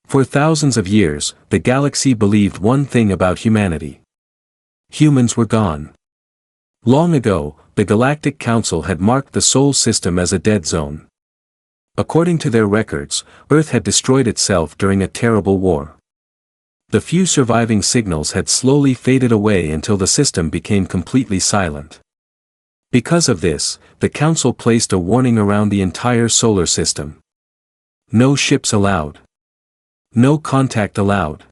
For thousands of years, the galaxy believed one thing about humanity. Humans were gone. Long ago, the Galactic Council had marked the Sol system as a dead zone. According to their records, Earth had destroyed itself during a terrible war. The few surviving signals had slowly faded away until the system became completely silent. Because of this, the Council placed a warning around the entire solar system. No ships allowed. No contact allowed.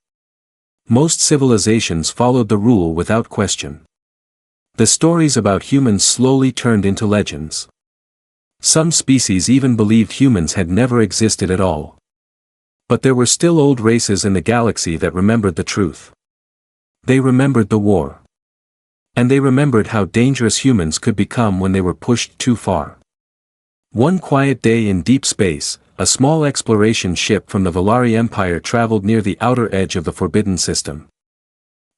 Most civilizations followed the rule without question. The stories about humans slowly turned into legends. Some species even believed humans had never existed at all. But there were still old races in the galaxy that remembered the truth. They remembered the war. And they remembered how dangerous humans could become when they were pushed too far. One quiet day in deep space, a small exploration ship from the Valari Empire traveled near the outer edge of the Forbidden System.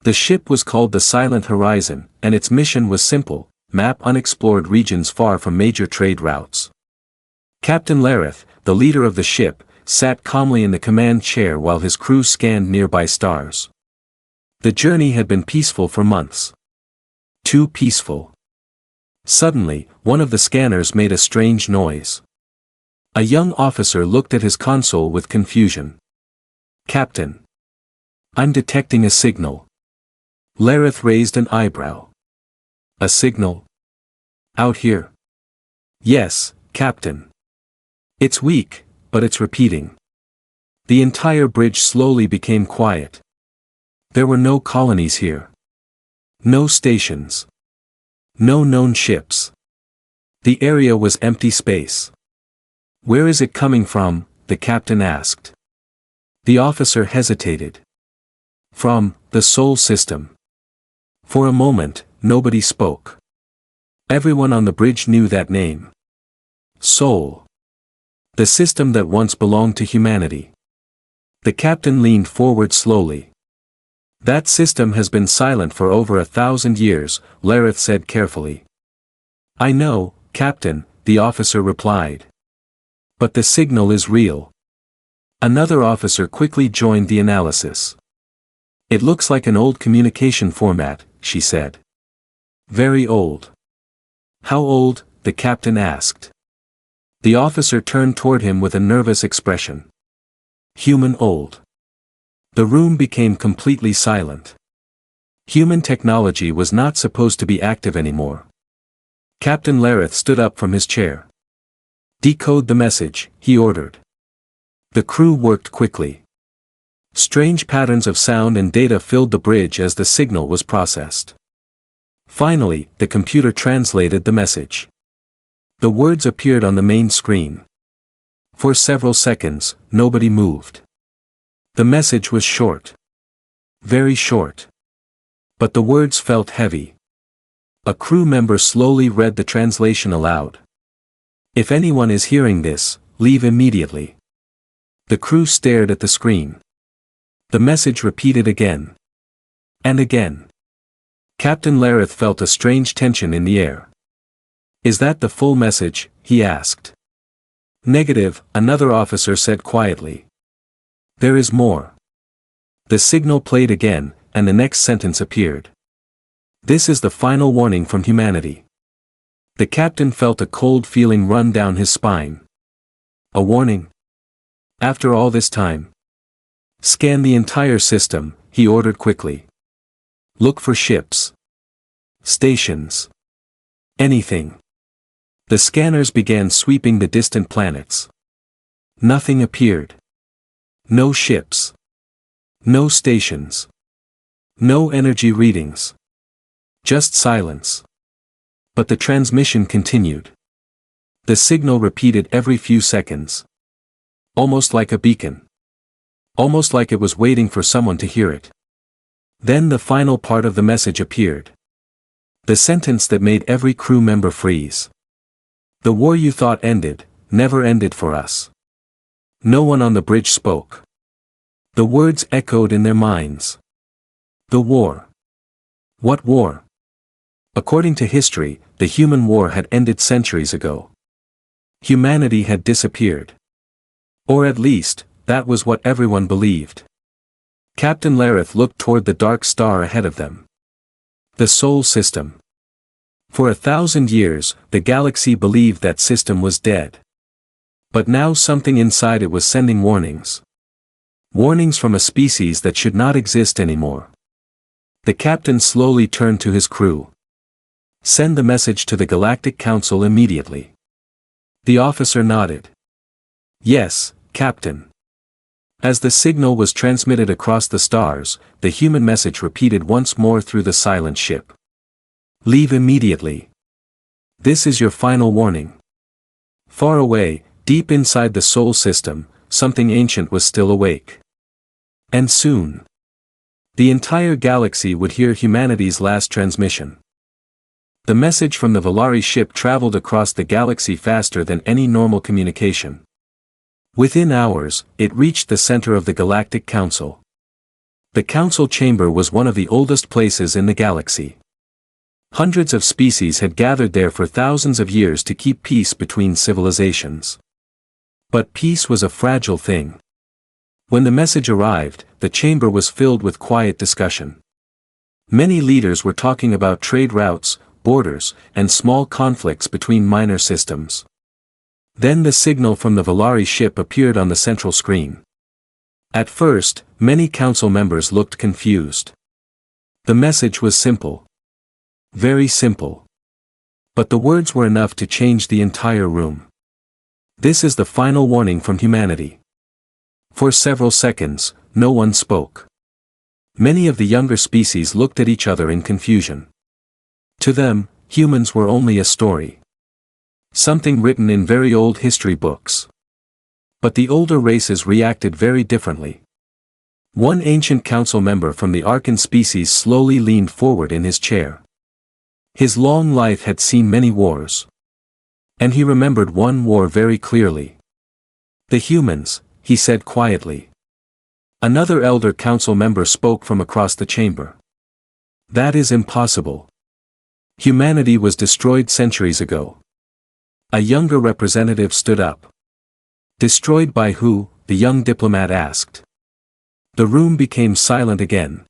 The ship was called the Silent Horizon, and its mission was simple: map unexplored regions far from major trade routes. Captain Lareth, the leader of the ship, sat calmly in the command chair while his crew scanned nearby stars. The journey had been peaceful for months. Too peaceful. Suddenly, one of the scanners made a strange noise. A young officer looked at his console with confusion. "Captain. I'm detecting a signal." Lareth raised an eyebrow. "A signal? Out here?" "Yes, Captain. It's weak, but it's repeating." The entire bridge slowly became quiet. There were no colonies here. No stations. No known ships. The area was empty space. "Where is it coming from?" the captain asked. The officer hesitated. "From the Sol system." For a moment, nobody spoke. Everyone on the bridge knew that name. Sol. The system that once belonged to humanity. The captain leaned forward slowly. "That system has been silent for over 1,000 years, Lareth said carefully. "I know, Captain," the officer replied. "But the signal is real." Another officer quickly joined the analysis. "It looks like an old communication format," she said. "Very old." "How old?" the captain asked. The officer turned toward him with a nervous expression. "Human old." The room became completely silent. Human technology was not supposed to be active anymore. Captain Lareth stood up from his chair. "Decode the message," he ordered. The crew worked quickly. Strange patterns of sound and data filled the bridge as the signal was processed. Finally, the computer translated the message. The words appeared on the main screen. For several seconds, nobody moved. The message was short. Very short. But the words felt heavy. A crew member slowly read the translation aloud. "If anyone is hearing this, leave immediately." The crew stared at the screen. The message repeated again. And again. Captain Lareth felt a strange tension in the air. "Is that the full message?" he asked. "Negative," another officer said quietly. "There is more." The signal played again, and the next sentence appeared. "This is the final warning from humanity." The captain felt a cold feeling run down his spine. A warning? After all this time? "Scan the entire system," he ordered quickly. "Look for ships. Stations. Anything." The scanners began sweeping the distant planets. Nothing appeared. No ships. No stations. No energy readings. Just silence. But the transmission continued. The signal repeated every few seconds. Almost like a beacon. Almost like it was waiting for someone to hear it. Then the final part of the message appeared. The sentence that made every crew member freeze. "The war you thought ended, never ended for us." No one on the bridge spoke. The words echoed in their minds. The war. What war? According to history, the human war had ended centuries ago. Humanity had disappeared. Or at least, that was what everyone believed. Captain Lareth looked toward the dark star ahead of them. The Sol system. For 1,000 years, the galaxy believed that system was dead. But now something inside it was sending warnings. Warnings from a species that should not exist anymore. The captain slowly turned to his crew. Send the message to the Galactic Council immediately. The officer nodded. Yes, Captain. As the signal was transmitted across the stars, the human message repeated once more through the silent ship. Leave immediately. This is your final warning. Far away, deep inside the Sol system, something ancient was still awake. And soon, the entire galaxy would hear humanity's last transmission. The message from the Valari ship traveled across the galaxy faster than any normal communication. Within hours, it reached the center of the Galactic Council. The council chamber was one of the oldest places in the galaxy. Hundreds of species had gathered there for thousands of years to keep peace between civilizations. But peace was a fragile thing. When the message arrived, the chamber was filled with quiet discussion. Many leaders were talking about trade routes, borders, and small conflicts between minor systems. Then the signal from the Valari ship appeared on the central screen. At first, many council members looked confused. The message was simple. Very simple. But the words were enough to change the entire room. This is the final warning from humanity. For several seconds, no one spoke. Many of the younger species looked at each other in confusion. To them, humans were only a story. Something written in very old history books. But the older races reacted very differently. One ancient council member from the Arkan species slowly leaned forward in his chair. His long life had seen many wars. And he remembered one war very clearly. The humans, he said quietly. Another elder council member spoke from across the chamber. That is impossible. Humanity was destroyed centuries ago. A younger representative stood up. Destroyed by who? The young diplomat asked. The room became silent again.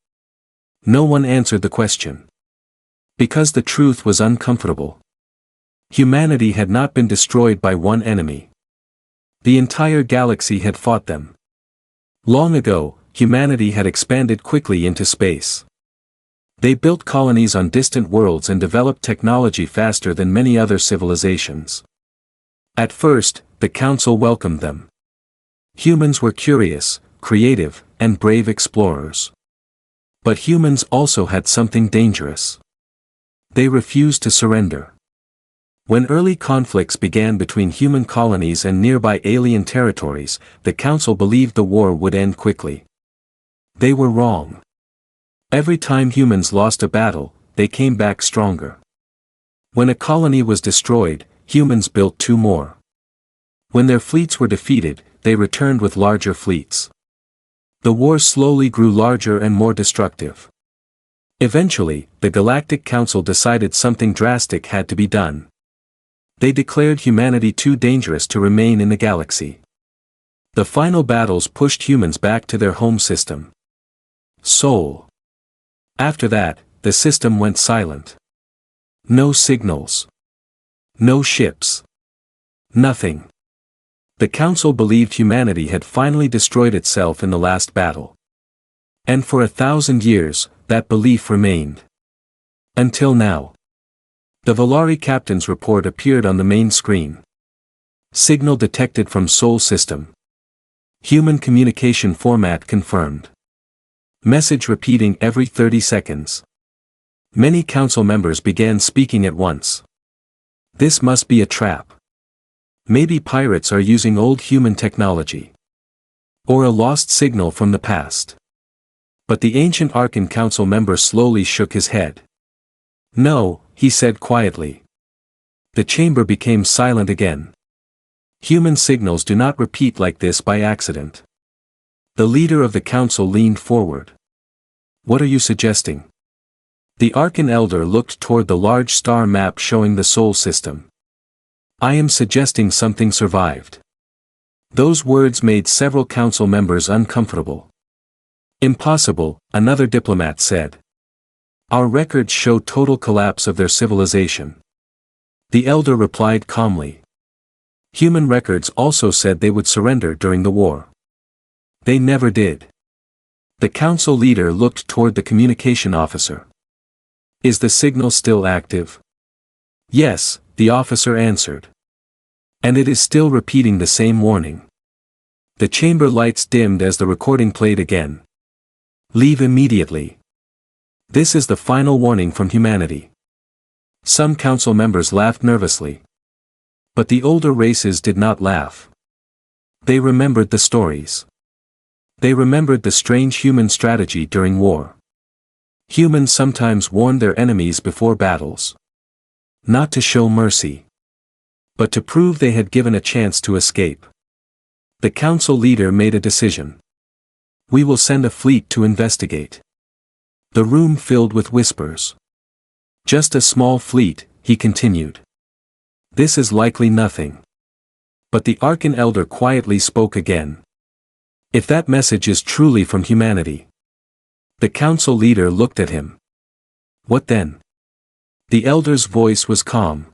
No one answered the question. Because the truth was uncomfortable. Humanity had not been destroyed by one enemy. The entire galaxy had fought them. Long ago, humanity had expanded quickly into space. They built colonies on distant worlds and developed technology faster than many other civilizations. At first, the council welcomed them. Humans were curious, creative, and brave explorers. But humans also had something dangerous. They refused to surrender. When early conflicts began between human colonies and nearby alien territories, the council believed the war would end quickly. They were wrong. Every time humans lost a battle, they came back stronger. When a colony was destroyed, humans built two more. When their fleets were defeated, they returned with larger fleets. The war slowly grew larger and more destructive. Eventually, the Galactic Council decided something drastic had to be done. They declared humanity too dangerous to remain in the galaxy. The final battles pushed humans back to their home system. Sol. After that, the system went silent. No signals. No ships. Nothing. The Council believed humanity had finally destroyed itself in the last battle. And for 1,000 years, that belief remained. Until now. The Valari captain's report appeared on the main screen. Signal detected from Sol system. Human communication format confirmed. Message repeating every 30 seconds. Many council members began speaking at once. This must be a trap. Maybe pirates are using old human technology. Or a lost signal from the past. But the ancient Arkan Council member slowly shook his head. No, he said quietly. The chamber became silent again. Human signals do not repeat like this by accident. The leader of the council leaned forward. What are you suggesting? The Arkan elder looked toward the large star map showing the Sol system. I am suggesting something survived. Those words made several council members uncomfortable. Impossible, another diplomat said. Our records show total collapse of their civilization. The elder replied calmly. Human records also said they would surrender during the war. They never did. The council leader looked toward the communication officer. Is the signal still active? Yes, the officer answered. And it is still repeating the same warning. The chamber lights dimmed as the recording played again. Leave immediately. This is the final warning from humanity. Some council members laughed nervously. But the older races did not laugh. They remembered the stories. They remembered the strange human strategy during war. Humans sometimes warned their enemies before battles. Not to show mercy, but to prove they had given a chance to escape. The council leader made a decision. We will send a fleet to investigate. The room filled with whispers. Just a small fleet, he continued. This is likely nothing. But the Archon Elder quietly spoke again. If that message is truly from humanity. The council leader looked at him. What then? The elder's voice was calm.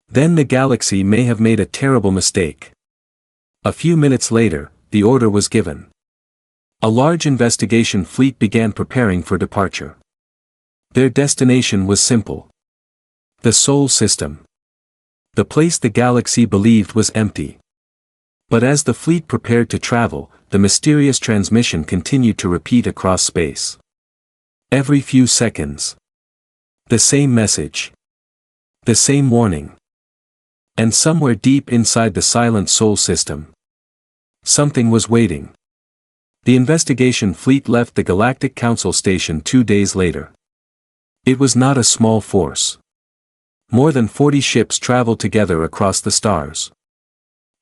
Then the galaxy may have made a terrible mistake. A few minutes later, the order was given. A large investigation fleet began preparing for departure. Their destination was simple. The Sol system. The place the galaxy believed was empty. But as the fleet prepared to travel, the mysterious transmission continued to repeat across space. Every few seconds. The same message. The same warning. And somewhere deep inside the silent Sol system, something was waiting. The investigation fleet left the Galactic Council station 2 days later. It was not a small force. More than 40 ships traveled together across the stars.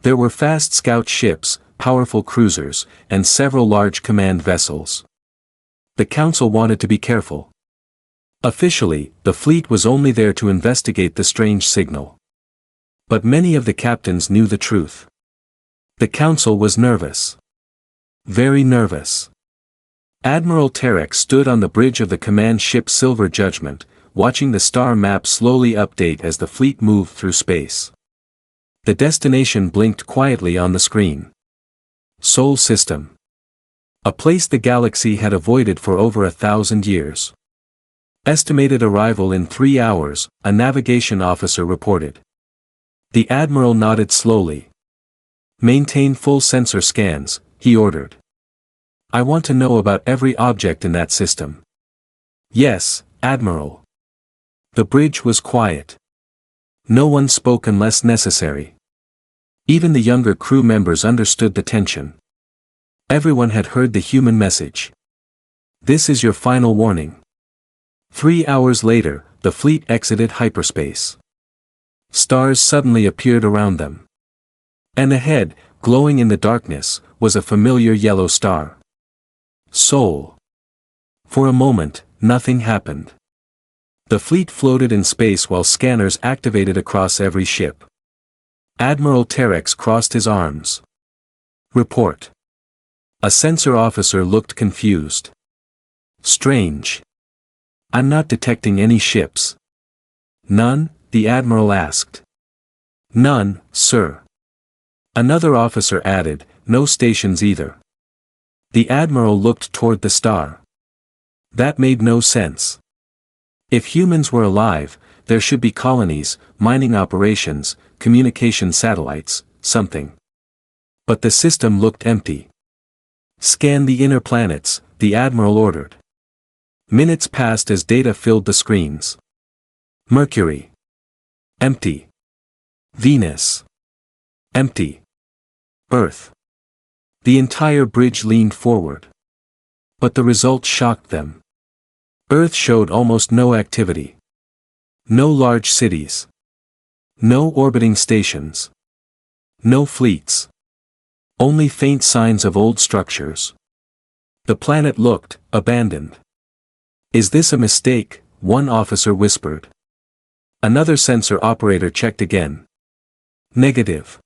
There were fast scout ships, powerful cruisers, and several large command vessels. The Council wanted to be careful. Officially, the fleet was only there to investigate the strange signal. But many of the captains knew the truth. The Council was nervous. Very nervous. Admiral Terex stood on the bridge of the command ship Silver Judgment, watching the star map slowly update as the fleet moved through space. The destination blinked quietly on the screen. Sol System. A place the galaxy had avoided for over 1,000 years. Estimated arrival in 3 hours, a navigation officer reported. The Admiral nodded slowly. Maintain full sensor scans, he ordered. I want to know about every object in that system. Yes, Admiral. The bridge was quiet. No one spoke unless necessary. Even the younger crew members understood the tension. Everyone had heard the human message. This is your final warning. 3 hours later, the fleet exited hyperspace. Stars suddenly appeared around them. And ahead, glowing in the darkness, was a familiar yellow star. Sol. For a moment, nothing happened. The fleet floated in space while scanners activated across every ship. Admiral Terex crossed his arms. Report. A sensor officer looked confused. Strange. I'm not detecting any ships. None? The Admiral asked. None, sir. Another officer added, no stations either. The Admiral looked toward the star. That made no sense. If humans were alive, there should be colonies, mining operations, communication satellites, something. But the system looked empty. Scan the inner planets, the Admiral ordered. Minutes passed as data filled the screens. Mercury. Empty. Venus. Empty. Earth. The entire bridge leaned forward. But the results shocked them. Earth showed almost no activity. No large cities. No orbiting stations. No fleets. Only faint signs of old structures. The planet looked abandoned. Is this a mistake? One officer whispered. Another sensor operator checked again. Negative.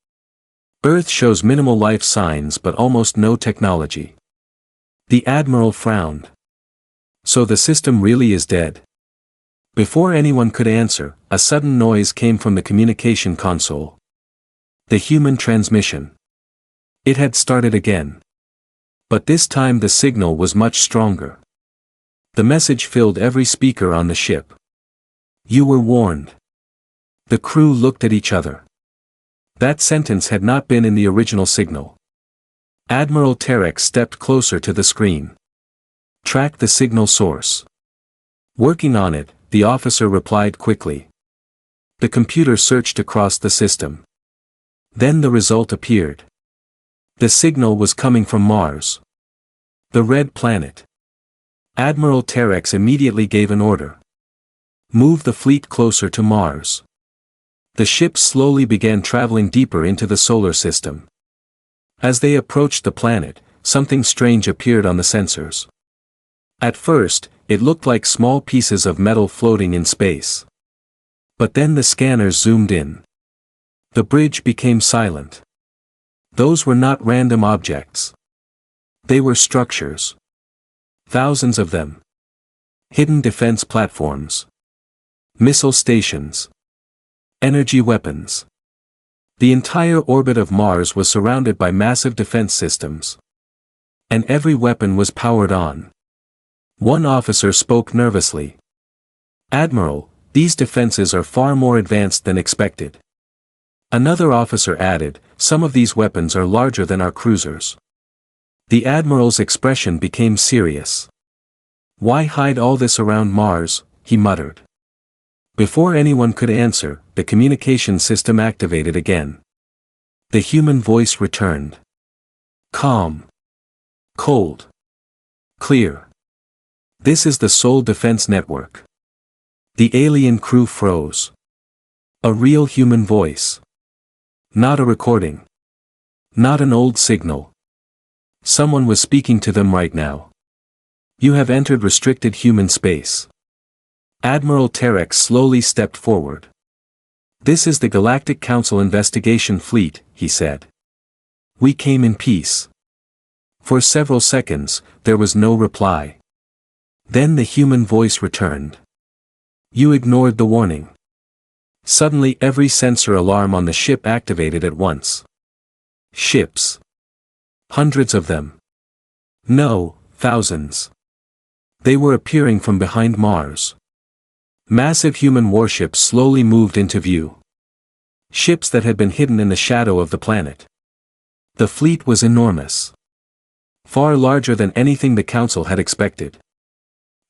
Earth shows minimal life signs but almost no technology. The Admiral frowned. So the system really is dead? Before anyone could answer, a sudden noise came from the communication console. The human transmission. It had started again. But this time the signal was much stronger. The message filled every speaker on the ship. You were warned. The crew looked at each other. That sentence had not been in the original signal. Admiral Terex stepped closer to the screen. Track the signal source. Working on it, the officer replied quickly. The computer searched across the system. Then the result appeared. The signal was coming from Mars. The red planet. Admiral Terex immediately gave an order. Move the fleet closer to Mars. The ships slowly began traveling deeper into the solar system. As they approached the planet, something strange appeared on the sensors. At first, it looked like small pieces of metal floating in space. But then the scanners zoomed in. The bridge became silent. Those were not random objects. They were structures. Thousands of them. Hidden defense platforms. Missile stations. Energy weapons. The entire orbit of Mars was surrounded by massive defense systems. And every weapon was powered on. One officer spoke nervously. Admiral, these defenses are far more advanced than expected. Another officer added, some of these weapons are larger than our cruisers. The Admiral's expression became serious. Why hide all this around Mars, he muttered. Before anyone could answer, the communication system activated again. The human voice returned. Calm. Cold. Clear. This is the Soul Defense Network. The alien crew froze. A real human voice. Not a recording. Not an old signal. Someone was speaking to them right now. You have entered restricted human space. Admiral Terex slowly stepped forward. This is the Galactic Council investigation fleet, he said. We came in peace. For several seconds, there was no reply. Then the human voice returned. You ignored the warning. Suddenly every sensor alarm on the ship activated at once. Ships. Hundreds of them. No, thousands. They were appearing from behind Mars. Massive human warships slowly moved into view. Ships that had been hidden in the shadow of the planet. The fleet was enormous. Far larger than anything the Council had expected.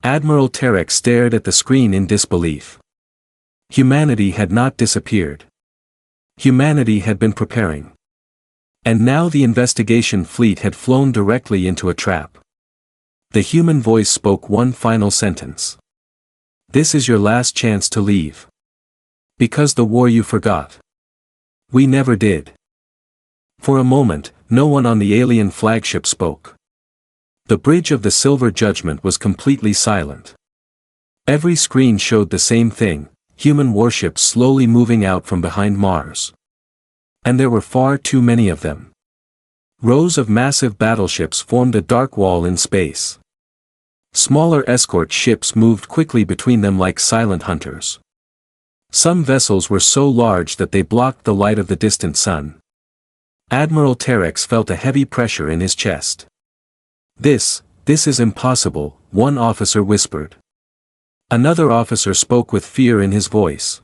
Admiral Terex stared at the screen in disbelief. Humanity had not disappeared. Humanity had been preparing. And now the investigation fleet had flown directly into a trap. The human voice spoke one final sentence. This is your last chance to leave. Because the war you forgot. We never did. For a moment, no one on the alien flagship spoke. The bridge of the Silver Judgment was completely silent. Every screen showed the same thing, human warships slowly moving out from behind Mars. And there were far too many of them. Rows of massive battleships formed a dark wall in space. Smaller escort ships moved quickly between them like silent hunters. Some vessels were so large that they blocked the light of the distant sun. Admiral Terex felt a heavy pressure in his chest. This is impossible, one officer whispered. Another officer spoke with fear in his voice.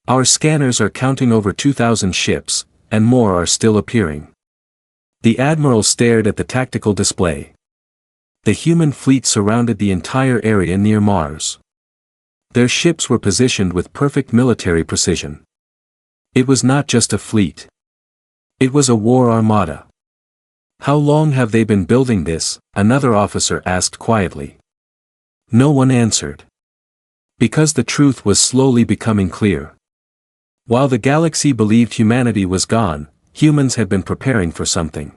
Our scanners are counting over 2,000 ships, and more are still appearing. The Admiral stared at the tactical display. The human fleet surrounded the entire area near Mars. Their ships were positioned with perfect military precision. It was not just a fleet. It was a war armada. How long have they been building this? Another officer asked quietly. No one answered. Because the truth was slowly becoming clear. While the galaxy believed humanity was gone, humans had been preparing for something.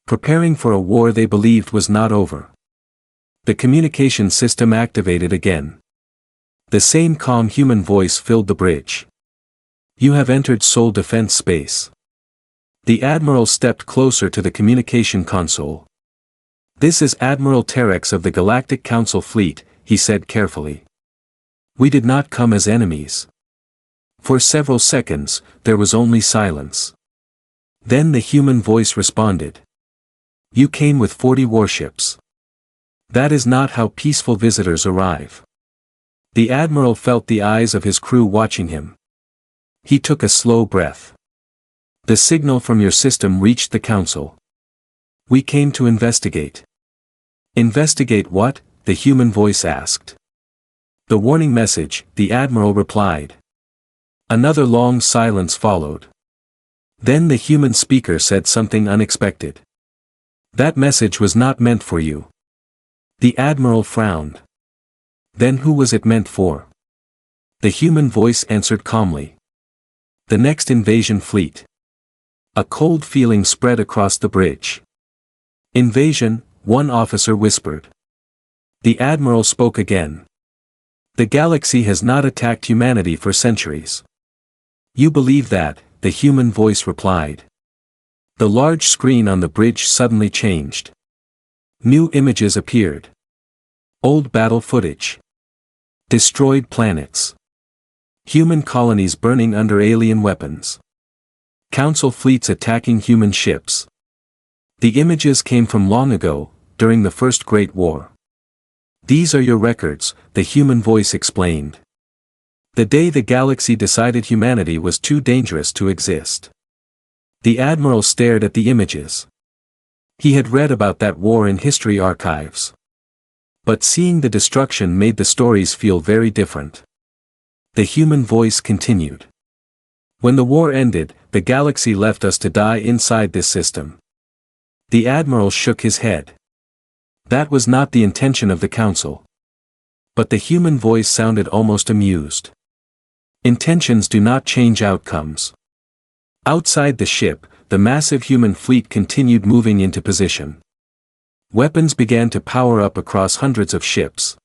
Preparing for a war they believed was not over. The communication system activated again. The same calm human voice filled the bridge. You have entered soul defense space. The Admiral stepped closer to the communication console. "This is Admiral Terex of the Galactic Council fleet," he said carefully. "We did not come as enemies." For several seconds, there was only silence. Then the human voice responded. "You came with 40 warships. That is not how peaceful visitors arrive." The Admiral felt the eyes of his crew watching him. He took a slow breath. "The signal from your system reached the Council. We came to investigate." "Investigate what?" the human voice asked. "The warning message," the Admiral replied. Another long silence followed. Then the human speaker said something unexpected. "That message was not meant for you." The Admiral frowned. "Then who was it meant for?" The human voice answered calmly. "The next invasion fleet." A cold feeling spread across the bridge. "Invasion," one officer whispered. The Admiral spoke again. "The galaxy has not attacked humanity for centuries." "You believe that," the human voice replied. The large screen on the bridge suddenly changed. New images appeared. Old battle footage. Destroyed planets. Human colonies burning under alien weapons. Council fleets attacking human ships. The images came from long ago, during the First Great War. "These are your records," the human voice explained. "The day the galaxy decided humanity was too dangerous to exist." The Admiral stared at the images. He had read about that war in history archives. But seeing the destruction made the stories feel very different. The human voice continued. "When the war ended, the galaxy left us to die inside this system." The Admiral shook his head. That was not the intention of the Council. But the human voice sounded almost amused. "Intentions do not change outcomes." Outside the ship, the massive human fleet continued moving into position. Weapons began to power up across hundreds of ships.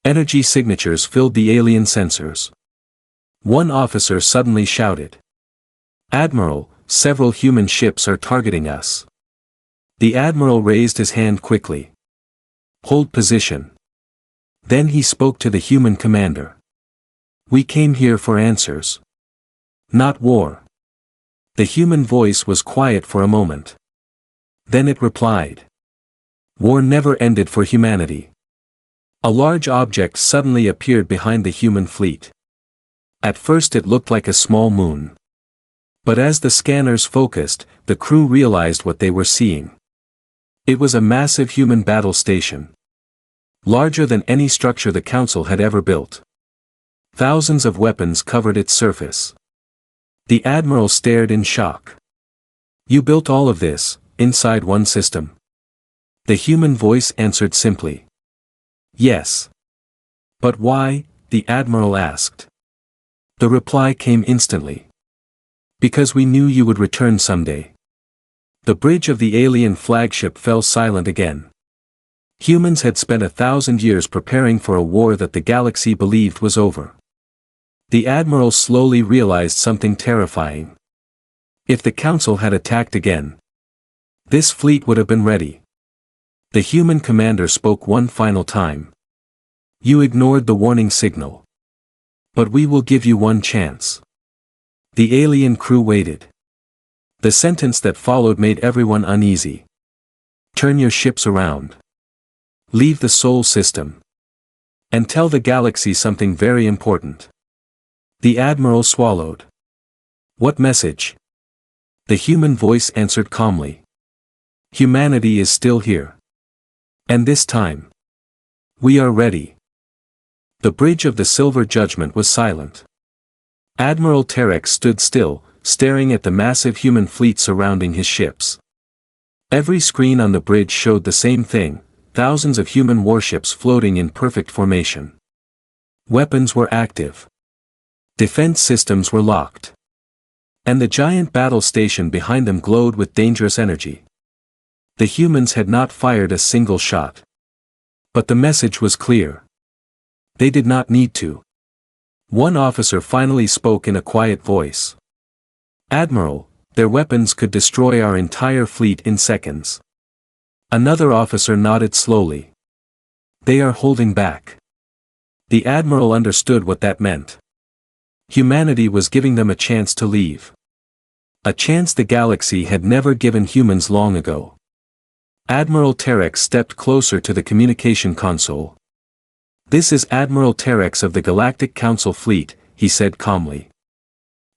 Energy signatures filled the alien sensors. One officer suddenly shouted. "Admiral, several human ships are targeting us." The Admiral raised his hand quickly. "Hold position." Then he spoke to the human commander. "We came here for answers. Not war." The human voice was quiet for a moment. Then it replied. "War never ended for humanity." A large object suddenly appeared behind the human fleet. At first it looked like a small moon. But as the scanners focused, the crew realized what they were seeing. It was a massive human battle station. Larger than any structure the Council had ever built. Thousands of weapons covered its surface. The Admiral stared in shock. "You built all of this, inside one system?" The human voice answered simply. "Yes." "But why?" the Admiral asked. The reply came instantly. "Because we knew you would return someday." The bridge of the alien flagship fell silent again. Humans had spent 1,000 years preparing for a war that the galaxy believed was over. The Admiral slowly realized something terrifying. If the Council had attacked again, this fleet would have been ready. The human commander spoke one final time. "You ignored the warning signal. But we will give you one chance." The alien crew waited. The sentence that followed made everyone uneasy. "Turn your ships around. Leave the Sol system. And tell the galaxy something very important." The Admiral swallowed. "What message?" The human voice answered calmly. "Humanity is still here. And this time, we are ready." The bridge of the Silver Judgment was silent. Admiral Terex stood still, staring at the massive human fleet surrounding his ships. Every screen on the bridge showed the same thing, thousands of human warships floating in perfect formation. Weapons were active. Defense systems were locked. And the giant battle station behind them glowed with dangerous energy. The humans had not fired a single shot. But the message was clear. They did not need to. One officer finally spoke in a quiet voice. "Admiral, Their weapons could destroy our entire fleet in seconds. Another officer nodded slowly. They are holding back. The admiral understood what that meant. Humanity was giving them a chance to leave. A chance the galaxy had never given humans long ago. Admiral Terex stepped closer to the communication console. "This is Admiral Terex of the Galactic Council fleet," he said calmly.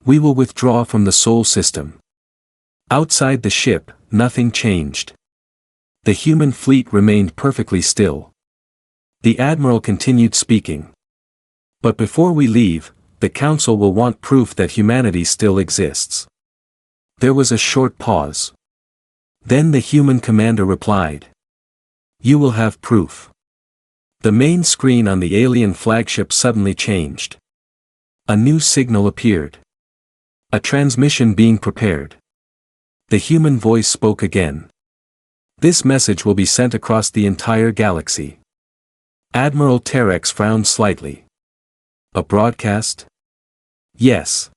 "We will withdraw from the Sol system." Outside the ship, nothing changed. The human fleet remained perfectly still. The admiral continued speaking. "But before we leave, the Council will want proof that humanity still exists." There was a short pause. Then the human commander replied. "You will have proof." The main screen on the alien flagship suddenly changed. A new signal appeared. A transmission being prepared. The human voice spoke again. "This message will be sent across the entire galaxy." Admiral Terex frowned slightly. "A broadcast?" "Yes.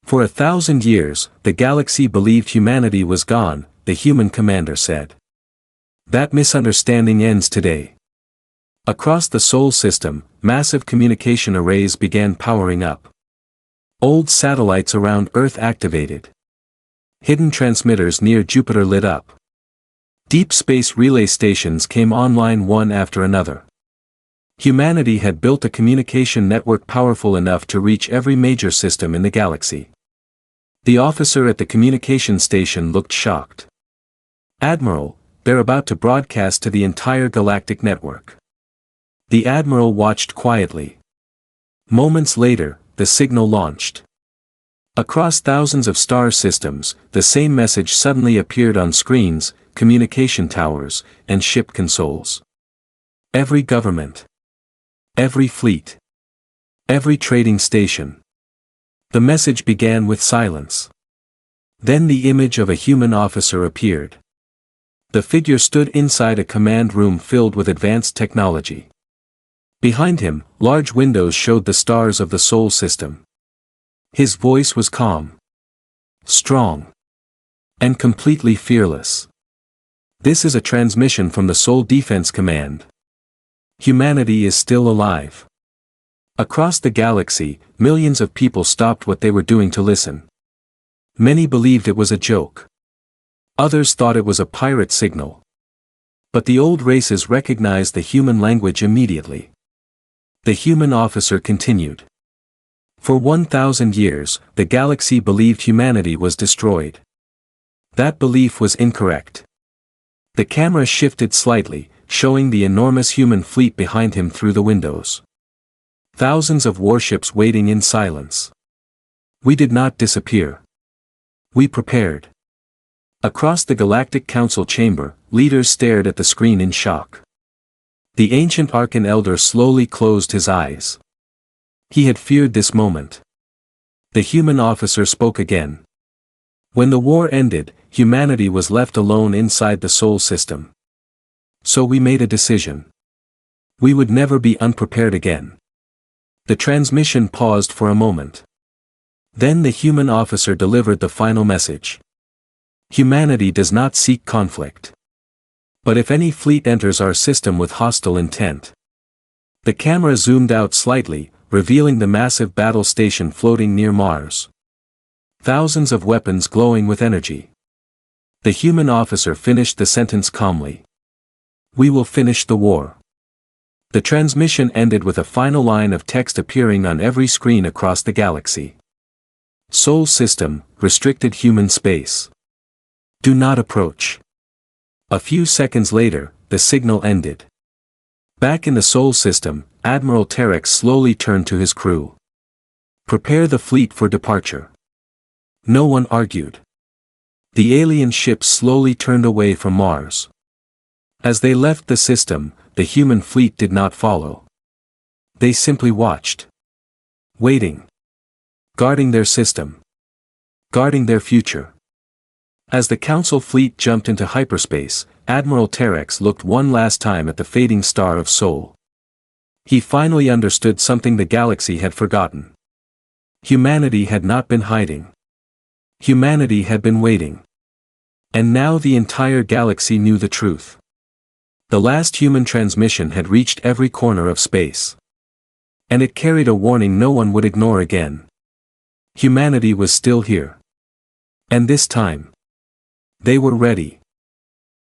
For 1,000 years, the galaxy believed humanity was gone," the human commander said. "That misunderstanding ends today." Across the Sol system, massive communication arrays began powering up. Old satellites around Earth activated. Hidden transmitters near Jupiter lit up. Deep space relay stations came online one after another. Humanity had built a communication network powerful enough to reach every major system in the galaxy. The officer at the communication station looked shocked. "Admiral, they're about to broadcast to the entire galactic network." The admiral watched quietly. Moments later, the signal launched. Across thousands of star systems, the same message suddenly appeared on screens, communication towers, and ship consoles. Every government. Every fleet. Every trading station. The message began with silence. Then the image of a human officer appeared. The figure stood inside a command room filled with advanced technology. Behind him, large windows showed the stars of the Sol system. His voice was calm, strong, and completely fearless. "This is a transmission from the Sol Defense Command. Humanity is still alive." Across the galaxy, millions of people stopped what they were doing to listen. Many believed it was a joke. Others thought it was a pirate signal. But the old races recognized the human language immediately. The human officer continued. "For 1,000 years, the galaxy believed humanity was destroyed. That belief was incorrect." The camera shifted slightly, showing the enormous human fleet behind him through the windows. Thousands of warships waiting in silence. "We did not disappear. We prepared." Across the Galactic Council chamber, leaders stared at the screen in shock. The ancient Archon Elder slowly closed his eyes. He had feared this moment. The human officer spoke again. "When the war ended, humanity was left alone inside the Sol system. So we made a decision. We would never be unprepared again." The transmission paused for a moment. Then the human officer delivered the final message. "Humanity does not seek conflict. But if any fleet enters our system with hostile intent." The camera zoomed out slightly, revealing the massive battle station floating near Mars. Thousands of weapons glowing with energy. The human officer finished the sentence calmly. "We will finish the war." The transmission ended with a final line of text appearing on every screen across the galaxy. "Sol system, restricted human space. Do not approach." A few seconds later, the signal ended. Back in the Sol system, Admiral Terex slowly turned to his crew. "Prepare the fleet for departure." No one argued. The alien ships slowly turned away from Mars. As they left the system, the human fleet did not follow. They simply watched. Waiting. Guarding their system. Guarding their future. As the Council fleet jumped into hyperspace, Admiral Terex looked one last time at the fading star of Sol. He finally understood something the galaxy had forgotten. Humanity had not been hiding. Humanity had been waiting. And now the entire galaxy knew the truth. The last human transmission had reached every corner of space. And it carried a warning no one would ignore again. Humanity was still here. And this time, they were ready.